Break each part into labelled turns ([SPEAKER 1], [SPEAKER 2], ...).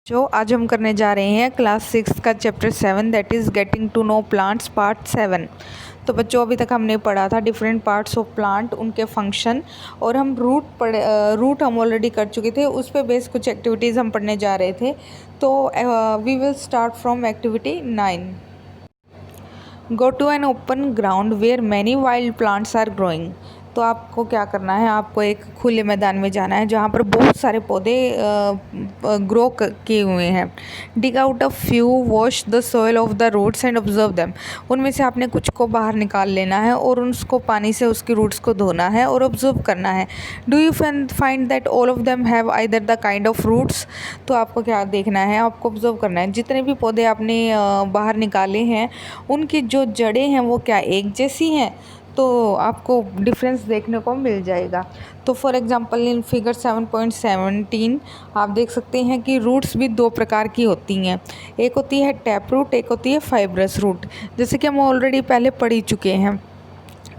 [SPEAKER 1] जो आज हम करने जा रहे हैं क्लास 6 का chapter 7 that is getting to know plants part 7। तो बच्चों अभी तक हमने पढ़ा था डिफरेंट पार्ट्स ऑफ प्लांट, उनके फंक्शन, और हम रूट हम ऑलरेडी कर चुके थे। उस पर बेस कुछ एक्टिविटीज़ हम पढ़ने जा रहे थे। तो we will start from activity 9। Go to an open ground where many wild plants are growing. तो आपको क्या करना है, आपको एक खुले मैदान में जाना है जहाँ पर बहुत सारे पौधे ग्रो किए हुए हैं। Dig out a few, wash the soil of the roots and observe them. उनमें से आपने कुछ को बाहर निकाल लेना है और उसको पानी से उसकी रूट्स को धोना है और ऑब्जर्व करना है। Do you find that all of them have either the kind of roots. तो आपको क्या देखना है, आपको ऑब्जर्व करना है जितने भी पौधे आपने बाहर निकाले हैं उनकी जो जड़ें हैं वो क्या एक जैसी हैं, तो आपको डिफरेंस देखने को मिल जाएगा। तो फॉर एग्जांपल इन फिगर 7.17 आप देख सकते हैं कि रूट्स भी दो प्रकार की होती हैं। एक होती है टैप रूट, एक होती है फाइब्रस रूट। जैसे कि हम ऑलरेडी पहले पढ़ ही चुके हैं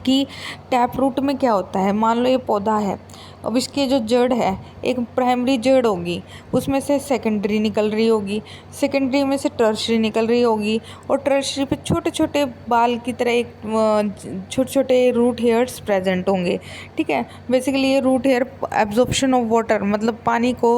[SPEAKER 1] कि टैप रूट में क्या होता है। मान लो ये पौधा है, अब इसकी जो जड़ है, एक प्राइमरी जड़ होगी, उसमें से सेकेंडरी निकल रही होगी, सेकेंडरी में से टर्शरी निकल रही होगी, और टर्शरी पे छोटे छोटे बाल की तरह एक छोटे छोटे रूट हेयर्स प्रेजेंट होंगे। ठीक है, बेसिकली ये root hair absorption of water, मतलब पानी को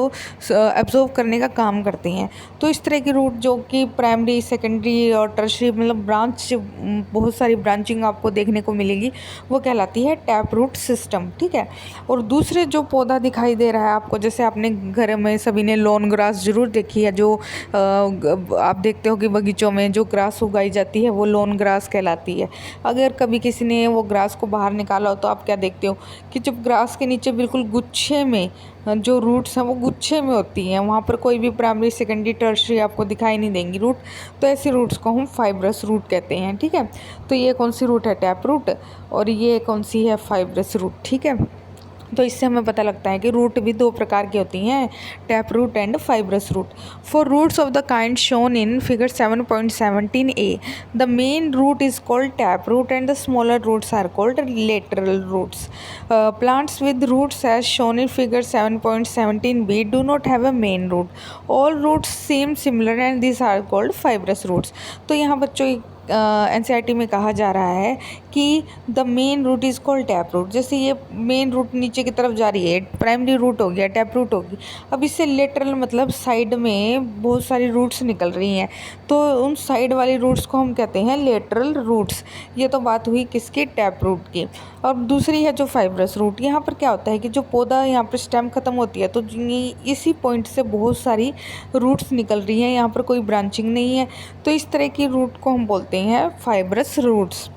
[SPEAKER 1] एब्जॉर्ब करने का काम करती हैं। तो इस तरह की रूट जो कि प्राइमरी, सेकेंडरी और टर्शरी, मतलब ब्रांच, बहुत सारी ब्रांचिंग आपको देखने को मिलेगी, वो कहलाती है टैप रूट सिस्टम। ठीक है, और दूसरे जो पौधा दिखाई दे रहा है आपको, जैसे आपने घर में सभी ने लॉन ग्रास जरूर देखी है, जो आप देखते हो कि बगीचों में जो ग्रास उगाई जाती है वो लॉन ग्रास कहलाती है। अगर कभी किसी ने वो ग्रास को बाहर निकाला हो तो आप क्या देखते हो कि जब ग्रास के नीचे बिल्कुल गुच्छे में जो रूट्स हैं वो गुच्छे में होती हैं, वहाँ पर कोई भी प्राइमरी, सेकेंडरी, टर्शरी आपको दिखाई नहीं देंगी रूट। तो ऐसे रूट्स को हम फाइब्रस रूट कहते हैं। ठीक है, तो ये कौन सी रूट है, टैप रूट, और ये कौन सी है, फाइब्रस रूट। ठीक है, तो इससे हमें पता लगता है कि रूट भी दो प्रकार की होती हैं, tap root and fibrous root. For roots of the kind shown in figure 7.17a, the main root is called tap root and the smaller roots are called lateral roots. Plants with roots as shown in figure 7.17b do not have a main root. All roots seem similar and these are called fibrous roots. तो यहाँ बच्चों NCERT में कहा जा रहा है कि the main root is called tap root. जैसे ये मेन रूट नीचे की तरफ जा रही है, प्राइमरी रूट हो गया, टैप रूट होगी। अब इससे लेटरल मतलब साइड में बहुत सारी रूट्स निकल रही हैं, तो उन साइड वाली रूट्स को हम कहते हैं लेटरल रूट्स। ये तो बात हुई किसकी, टैप रूट की। और दूसरी है जो फाइब्रस रूट। यहाँ पर क्या होता है कि जो पौधा यहाँ पर स्टेम ख़त्म होती है तो इसी पॉइंट से बहुत सारी रूट्स निकल रही हैं, यहाँ पर कोई ब्रांचिंग नहीं है, तो इस तरह की रूट को हम बोलते हैं fibrous roots.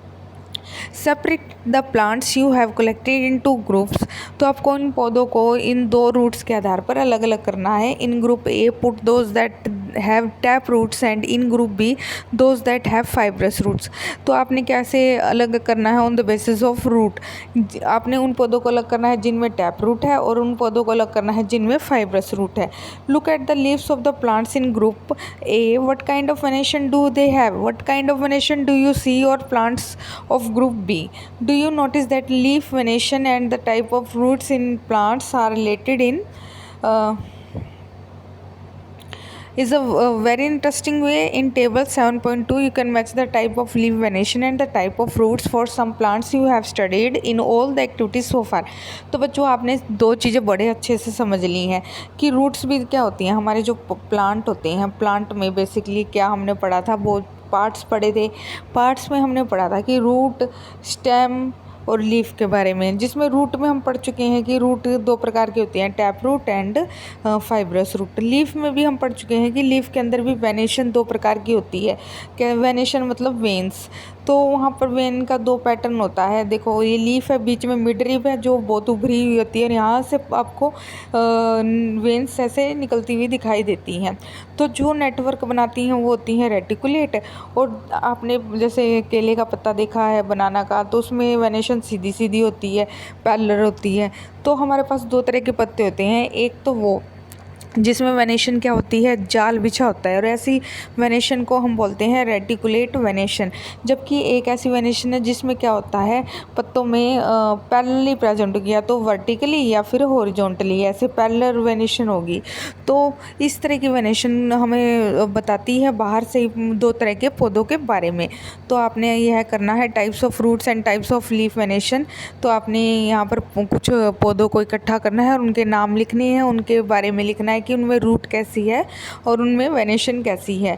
[SPEAKER 1] Separate the plants you have collected in two groups. तो आपको इन पौधों को इन दो रूट्स के आधार पर अलग अलग करना है। In group A put those that have tap roots and in group B those that have fibrous roots. तो आपने कैसे अलग करना है, on the basis of root. आपने उन पौधों को अलग करना है जिनमें टैप रूट है और उन पौधों को अलग करना है जिनमें फाइब्रस रूट है। Look at the leaves of the plants in group A, what kind of venation do they have, what kind of venation do you see और plants of group B. Do you notice that leaf venation and the type of roots in plants are related in is a very interesting way. In table 7.2 you can match the type of leaf venation and the type of roots for some plants you have studied in all the activities so far. तो बच्चों आपने दो चीज़ें बड़े अच्छे से समझ ली हैं कि रूट्स भी क्या होती हैं। हमारे जो प्लांट होते हैं, प्लांट में बेसिकली क्या हमने पढ़ा था, बहुत पार्ट्स पढ़े थे। पार्ट्स में हमने पढ़ा था कि रूट, स्टेम और लीफ के बारे में, जिसमें रूट में हम पढ़ चुके हैं कि रूट दो प्रकार की होती हैं, tap root and fibrous root. Leaf में भी हम पढ़ चुके हैं कि लीफ के अंदर भी वेनेशन दो प्रकार की होती है। क्या वेनेशन मतलब वेन्स, तो वहाँ पर वेन का दो पैटर्न होता है। देखो ये लीफ है, बीच में मिड रिब है जो बहुत उभरी हुई होती है, और यहाँ से आपको वेन्स ऐसे निकलती हुई दिखाई देती हैं। तो जो नेटवर्क बनाती हैं वो होती हैं रेटिकुलेट। और आपने जैसे केले का पत्ता देखा है, बनाना का, तो उसमें वेनेशन सीधी सीधी होती है, पैरेलल होती है। तो हमारे पास दो तरह के पत्ते होते हैं, एक तो वो जिसमें वेनेशन क्या होती है, जाल बिछा होता है, और ऐसी वेनेशन को हम बोलते हैं रेटिकुलेट वेनेशन। जबकि एक ऐसी वेनेशन है जिसमें क्या होता है, पत्तों में पैरेलली प्रेजेंट होगी, या तो वर्टिकली या फिर हॉरिजॉन्टली, ऐसे पैरेलल वेनेशन होगी। तो इस तरह की वेनेशन हमें बताती है बाहर से ही 2 तरह के पौधों के बारे में। तो आपने यह करना है types of fruits and types of leaf venation. तो आपने यहाँ पर कुछ पौधों को इकट्ठा करना है और उनके नाम लिखने हैं, उनके बारे में लिखना है कि उनमें रूट कैसी है और उनमें वेनेशन कैसी है।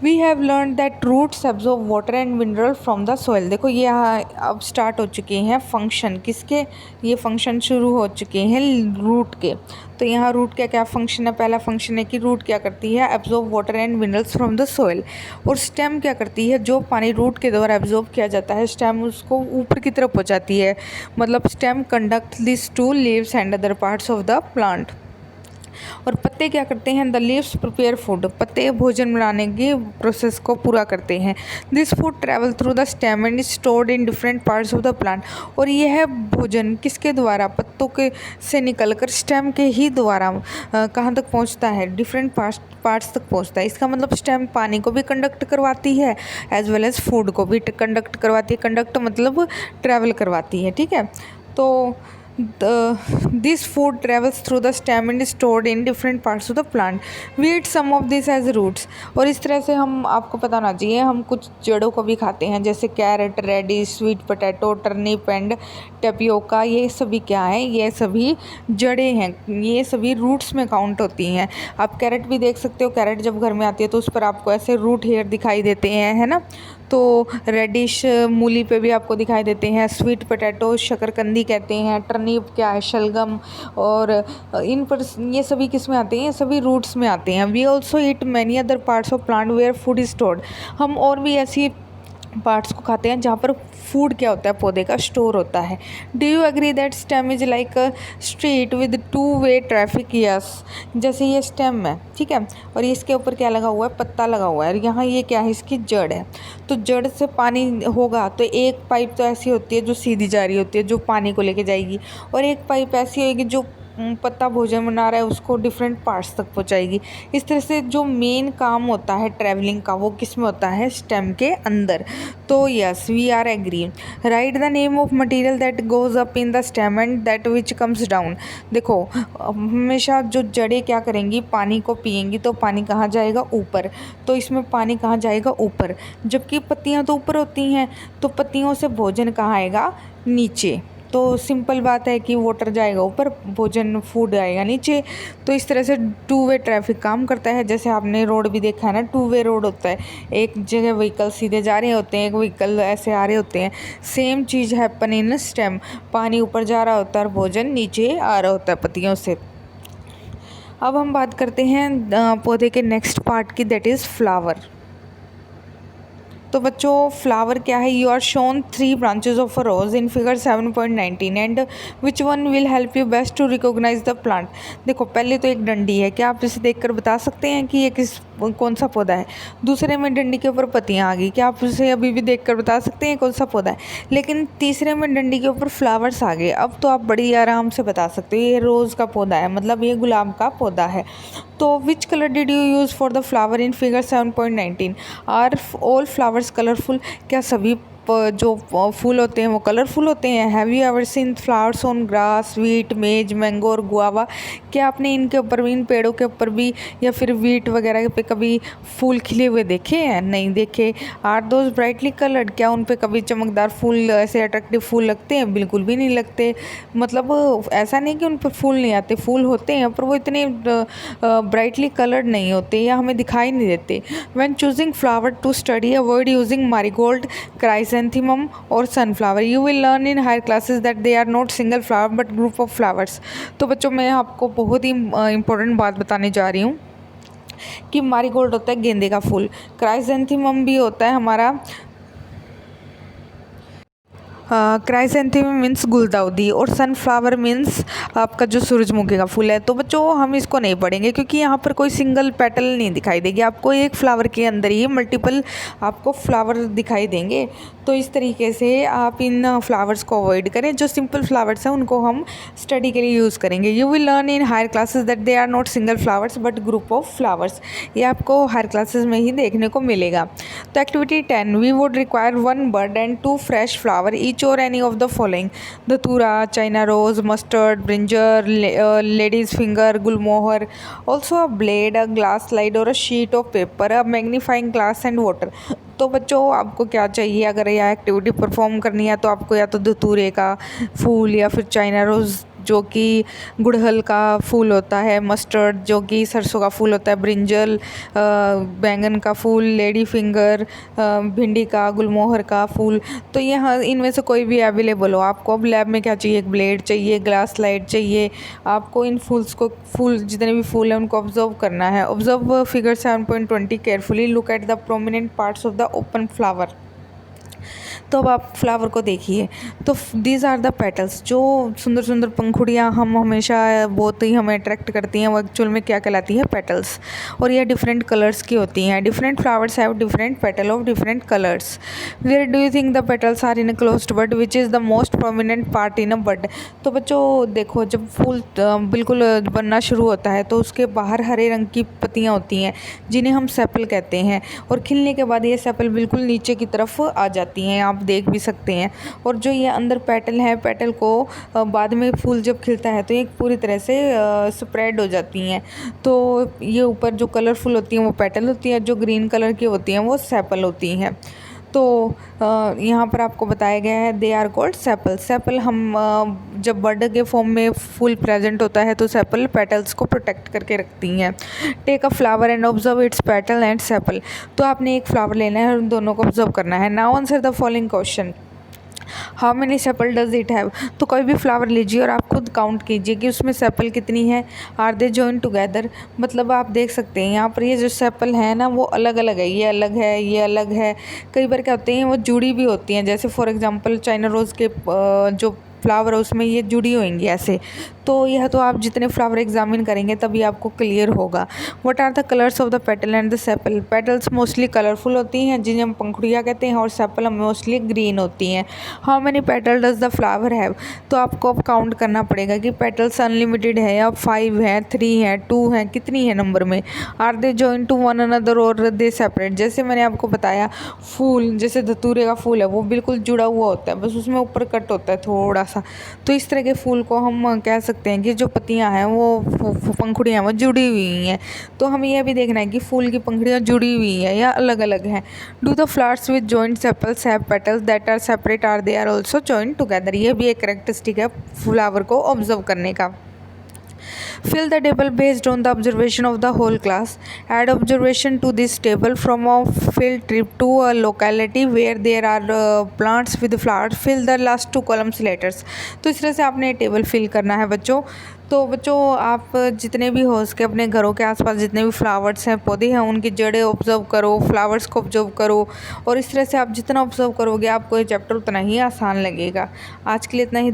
[SPEAKER 1] We have learn that roots absorb water and mineral from the soil. देखो ये यहाँ अब स्टार्ट हो चुके हैं फंक्शन, किसके, ये फंक्शन शुरू हो चुके हैं रूट के। तो यहाँ रूट का क्या फंक्शन है, पहला फंक्शन है कि रूट क्या करती है, absorb water and minerals from the soil. और स्टेम क्या करती है, जो पानी रूट के द्वारा एब्जॉर्ब किया जाता है, स्टेम उसको ऊपर की तरफ पहुँचाती है। मतलब stem conduct this to leaves and other parts of the plant. और पत्ते क्या करते हैं, द लीव्स प्रिपेयर फूड, पत्ते भोजन बनाने की प्रोसेस को पूरा करते हैं। This food travel through the stem and stored in different parts of the plant. और यह भोजन किसके द्वारा, पत्तों के से निकलकर स्टेम के ही द्वारा कहाँ तक पहुँचता है, डिफरेंट पार्ट्स तक पहुँचता है। इसका मतलब स्टेम पानी को भी कंडक्ट करवाती है एज वेल एज फूड को भी कंडक्ट करवाती है। कंडक्ट मतलब ट्रैवल करवाती है, ठीक है। तो this food travels through the stem and is stored in different parts of the plant. We eat some of this as roots। और इस तरह से हम, आपको पता होना चाहिए, हम कुछ जड़ों को भी खाते हैं, जैसे carrot, radish, sweet potato, turnip and tapioca. ये सभी क्या है, ये सभी जड़ें हैं, ये सभी रूट्स में काउंट होती हैं। आप कैरेट भी देख सकते हो, कैरेट जब घर में आती है तो उस पर आपको ऐसे रूट हेयर दिखाई देते हैं, है ना। तो रेडिश मूली पे भी आपको दिखाई देते हैं, स्वीट पोटैटो शकरकंदी कहते हैं, टर्निप क्या है, शलगम, और इन पर ये सभी किस में आते हैं, ये सभी रूट्स में आते हैं। We also eat many other parts of plant where food is stored. हम और भी ऐसी पार्ट्स को खाते हैं जहाँ पर फूड क्या होता है, पौधे का स्टोर होता है। Do you agree that stem is like a street with 2-वे ट्रैफिक। यस, जैसे ये स्टेम है, ठीक है, और इसके ऊपर क्या लगा हुआ है, पत्ता लगा हुआ है, और यहाँ ये क्या है, इसकी जड़ है। तो जड़ से पानी होगा तो एक पाइप तो ऐसी होती है जो सीधी जा रही होती है, जो पानी को लेके जाएगी, और एक पाइप ऐसी होगी जो पत्ता भोजन बना रहा है उसको डिफरेंट पार्ट्स तक पहुंचाएगी। इस तरह से जो मेन काम होता है ट्रैवलिंग का, वो किस में होता है, स्टेम के अंदर। तो yes, we are agree. Right the name of material that goes up in the stem and that which comes down. देखो हमेशा जो जड़ें क्या करेंगी, पानी को पिएंगी तो पानी कहाँ जाएगा, ऊपर। तो इसमें पानी कहाँ जाएगा, ऊपर। जबकि पत्तियाँ तो ऊपर होती हैं, तो पत्तियों से भोजन कहाँ आएगा, नीचे। तो सिंपल बात है कि वाटर जाएगा ऊपर, भोजन फूड आएगा नीचे। तो इस तरह से 2-वे ट्रैफिक काम करता है। जैसे आपने रोड भी देखा है ना, 2-वे रोड होता है, एक जगह व्हीकल सीधे जा रहे होते हैं, एक व्हीकल ऐसे आ रहे होते हैं। Same cheese happen in stem, पानी ऊपर जा रहा होता है और भोजन नीचे आ रहा होता है पत्तियों से। अब हम बात करते हैं पौधे के नेक्स्ट पार्ट की, दैट इज़ फ्लावर। तो बच्चों फ्लावर क्या है, you are shown 3 branches of a rose in figure 7.19 and which one will help you best to recognise the plant. देखो पहले तो एक डंडी है, क्या आप इसे देखकर बता सकते हैं कि ये कौन सा पौधा है। दूसरे में डंडी के ऊपर पत्तियाँ आ गई, क्या आप उसे अभी भी देखकर बता सकते हैं कौन सा पौधा है। लेकिन तीसरे में डंडी के ऊपर फ्लावर्स आ गए, अब तो आप बड़ी आराम से बता सकते हो ये रोज़ का पौधा है, मतलब ये गुलाब का पौधा है। तो which colour did you use for the flower in figure 7.19। Are all flowers colourful, क्या सभी जो फूल होते हैं वो कलरफुल होते हैं। Have you ever seen flowers on grass, wheat, मेज, मैंगो और गुआवा। क्या आपने इनके ऊपर भी, इन पेड़ों के ऊपर भी या फिर वीट वगैरह पे कभी फूल खिले हुए देखे हैं, नहीं देखे। आर दोज ब्राइटली कलर्ड, क्या उन पे कभी चमकदार फूल, ऐसे अट्रैक्टिव फूल लगते हैं, बिल्कुल भी नहीं लगते। मतलब ऐसा नहीं कि उन पर फूल नहीं आते, फूल होते हैं पर वो इतने ब्राइटली कलर्ड नहीं होते या हमें दिखाई नहीं देते। When choosing flower to study avoid using marigold, chrysanthemum और sunflower. You will learn in higher classes that they are not single flower but group of flowers. तो बच्चों मैं आपको बहुत ही इंपॉर्टेंट बात बताने जा रही हूँ कि मैरीगोल्ड होता है गेंदे का फूल, क्राइसेंथेमम भी होता है हमारा क्राइसेंथेमम मीन्स गुलदाउदी और सनफ्लावर मीन्स आपका जो सूरजमुखी का फूल है। तो बच्चों हम इसको नहीं पढ़ेंगे क्योंकि यहाँ पर कोई सिंगल पेटल नहीं दिखाई देगी आपको, एक फ्लावर के अंदर ही मल्टीपल आपको फ्लावर दिखाई देंगे। तो इस तरीके से आप इन फ्लावर्स को अवॉइड करें। जो सिंपल फ्लावर्स हैं उनको हम स्टडी के लिए यूज़ करेंगे। You will learn in higher classes that they are not single flowers but group of flowers. ये आपको हायर क्लासेस में ही देखने को मिलेगा। तो activity 10, we would require 1 bud and 2 fresh flower each or any of the following: datura, China rose, mustard, brinjal, ladies finger, gulmohar, also a blade, a glass slide और a sheet of paper, a magnifying glass and water। तो बच्चों आपको क्या चाहिए अगर यह activity perform करनी है? तो आपको या तो धतूरे का फूल या फिर चाइना रोज़ जो कि गुड़हल का फूल होता है, मस्टर्ड जो कि सरसों का फूल होता है, ब्रिंजल बैंगन का फूल, लेडी फिंगर भिंडी का, गुलमोहर का फूल। तो यहाँ इनमें से कोई भी अवेलेबल हो। आपको अब लैब में क्या चाहिए? एक ब्लेड चाहिए, ग्लास स्लाइड चाहिए। आपको इन फूल जितने भी फूल हैं उनको ऑब्जर्व करना है। Observe figure 7.20 carefully, look at the prominent parts of the open flower. तो अब आप फ्लावर को देखिए। तो दीज आर द पेटल्स। जो सुंदर सुंदर पंखुड़ियाँ हम हमेशा बहुत ही हमें अट्रैक्ट करती हैं, वो एक्चुअल में क्या कहलाती है? पेटल्स। और ये डिफरेंट कलर्स की होती हैं। Different flowers have different petal of different colours. Where do you think the petals are in a closed bud which is the most prominent part in a bud. तो बच्चों देखो, जब फूल बिल्कुल बनना शुरू होता है तो उसके बाहर हरे रंग की पत्तियाँ होती हैं जिन्हें हम सेपल कहते हैं, और खिलने के बाद ये सेपल बिल्कुल नीचे की तरफ आ जाती हैं, आप देख भी सकते हैं। और जो ये अंदर पेटल है, पेटल को बाद में फूल जब खिलता है तो ये पूरी तरह से स्प्रेड हो जाती हैं। तो ये ऊपर जो कलरफुल होती हैं वो पेटल होती हैं, जो ग्रीन कलर की होती हैं वो सेपल होती हैं। तो यहाँ पर आपको बताया गया है they are called sepal. Sepal हम जब बड के फॉर्म में फूल प्रेजेंट होता है तो सेपल पेटल्स को प्रोटेक्ट करके रखती हैं। Take a flower and observe its petal and sepal. तो आपने एक फ्लावर लेना है और दोनों को ऑब्जर्व करना है। Now answer the following question, how many sepal does it have. तो कोई भी फ्लावर लीजिए और आप खुद काउंट कीजिए कि उसमें सेपल कितनी है। आर दे जॉइन टुगेदर, मतलब आप देख सकते हैं यहाँ पर ये जो सेपल है ना वो अलग अलग है, ये अलग है, ये अलग है। कई बार क्या होते हैं वो जुड़ी भी होती हैं, जैसे फॉर एग्जांपल चाइना रोज़ के जो फ्लावर है उसमें ये जुड़ी होंगी ऐसे। तो यह तो आप जितने फ्लावर एग्जामिन करेंगे तभी आपको क्लियर होगा। What are the colours of the petal and the sepal. Petals mostly colourful होती हैं जिन्हें हम पंखुड़ियाँ कहते हैं, और सेपल मोस्टली ग्रीन होती हैं। How many petal does the flower have. तो आपको अब काउंट करना पड़ेगा कि पेटल्स अनलिमिटेड है या 5 है, 3 है, 2 है, कितनी है नंबर में। Are they join to one another or they separate. जैसे मैंने आपको बताया फूल, जैसे धतूरे का फूल है वो बिल्कुल जुड़ा हुआ होता है, बस उसमें ऊपर कट होता है थोड़ा सा। तो इस तरह के फूल को हम कह सकते हैं कि जो पत्तियां हैं वो पंखुड़ियाँ वो जुड़ी हुई हैं। तो हमें यह भी देखना है कि फूल की पंखुड़ियाँ जुड़ी हुई हैं या अलग अलग हैं। Do the flowers with joint sepals have petals that are separate or they are also joint together. ये भी एक कैरेक्टरिस्टिक है फ्लावर को ऑब्जर्व करने का। Fill the table based on the observation of the whole class. Add observation to this table from a field trip to a locality where there are plants with flowers. Fill the last 2 columns letters. तो इस तरह से आपने table fill करना है बच्चों। तो बच्चों आप जितने भी हो सके अपने घरों के आसपास जितने भी फ्लावर्स हैं, पौधे हैं, उनकी जड़ें ऑब्जर्व करो, फ्लावर्स को ऑब्जर्व करो। और इस तरह से आप जितना ऑब्जर्व करोगे आपको ये चैप्टर उतना ही आसान लगेगा। आज के लिए इतना ही।